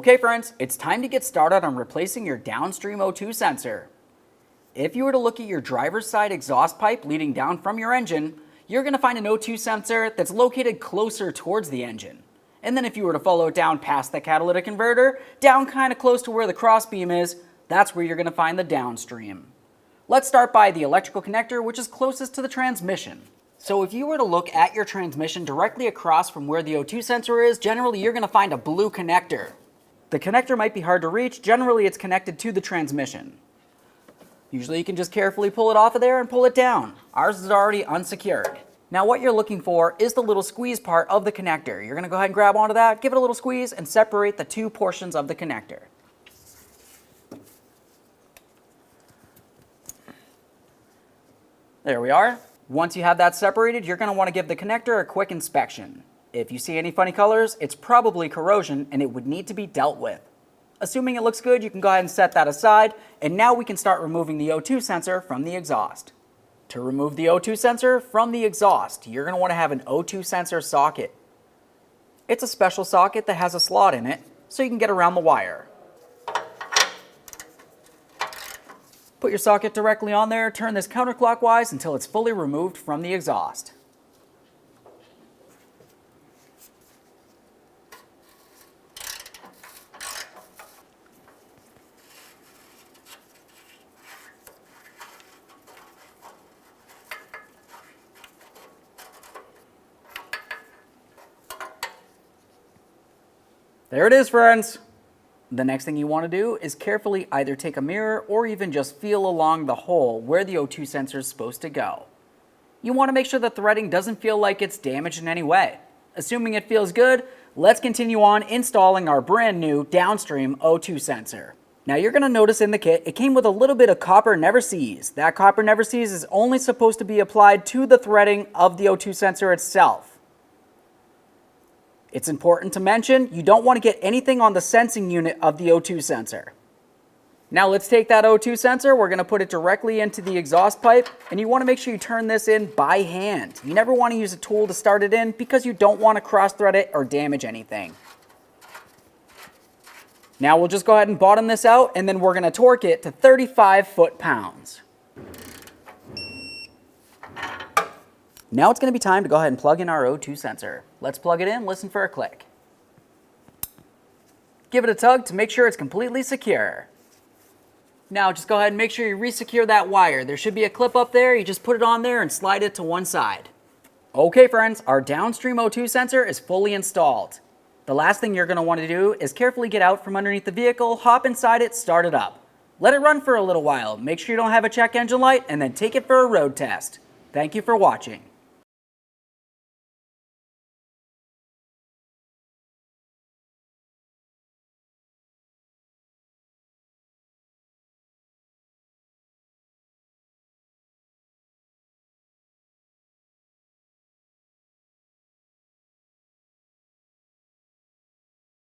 Okay friends, it's time to get started on replacing your downstream O2 sensor. If you were to look at your driver's side exhaust pipe leading down from your engine, you're going to find an O2 sensor that's located closer towards the engine. And then if you were to follow it down past the catalytic converter, down kind of close to where the crossbeam is, that's where you're going to find the downstream. Let's start by the electrical connector, which is closest to the transmission. So if you were to look at your transmission directly across from where the O2 sensor is, generally you're going to find a blue connector. The connector might be hard to reach. Generally, it's connected to the transmission. Usually you can just carefully pull it off of there and pull it down. Ours is already unsecured. Now what you're looking for is the little squeeze part of the connector. You're going to go ahead and grab onto that, give it a little squeeze, and separate the two portions of the connector. There we are. Once you have that separated, you're going to want to give the connector a quick inspection. If you see any funny colors, it's probably corrosion and it would need to be dealt with. Assuming it looks good, you can go ahead and set that aside, and now we can start removing the O2 sensor from the exhaust. To remove the O2 sensor from the exhaust, you're going to want to have an O2 sensor socket. It's a special socket that has a slot in it, so you can get around the wire. Put your socket directly on there, turn this counterclockwise until it's fully removed from the exhaust. There it is, friends. The next thing you want to do is carefully either take a mirror or even just feel along the hole where the O2 sensor is supposed to go. You want to make sure the threading doesn't feel like it's damaged in any way. Assuming it feels good, let's continue on installing our brand new downstream O2 sensor. Now you're going to notice in the kit, it came with a little bit of copper never seize. That copper never seize is only supposed to be applied to the threading of the O2 sensor itself. It's important to mention, you don't want to get anything on the sensing unit of the O2 sensor. Now let's take that O2 sensor, we're going to put it directly into the exhaust pipe, and you want to make sure you turn this in by hand. You never want to use a tool to start it in because you don't want to cross-thread it or damage anything. Now we'll just go ahead and bottom this out, and then we're going to torque it to 35 foot-pounds. Now it's going to be time to go ahead and plug in our O2 sensor. Let's plug it in, listen for a click. Give it a tug to make sure it's completely secure. Now just go ahead and make sure you re-secure that wire. There should be a clip up there, you just put it on there and slide it to one side. Okay friends, our downstream O2 sensor is fully installed. The last thing you're going to want to do is carefully get out from underneath the vehicle, hop inside it, start it up. Let it run for a little while, make sure you don't have a check engine light, and then take it for a road test. Thank you for watching.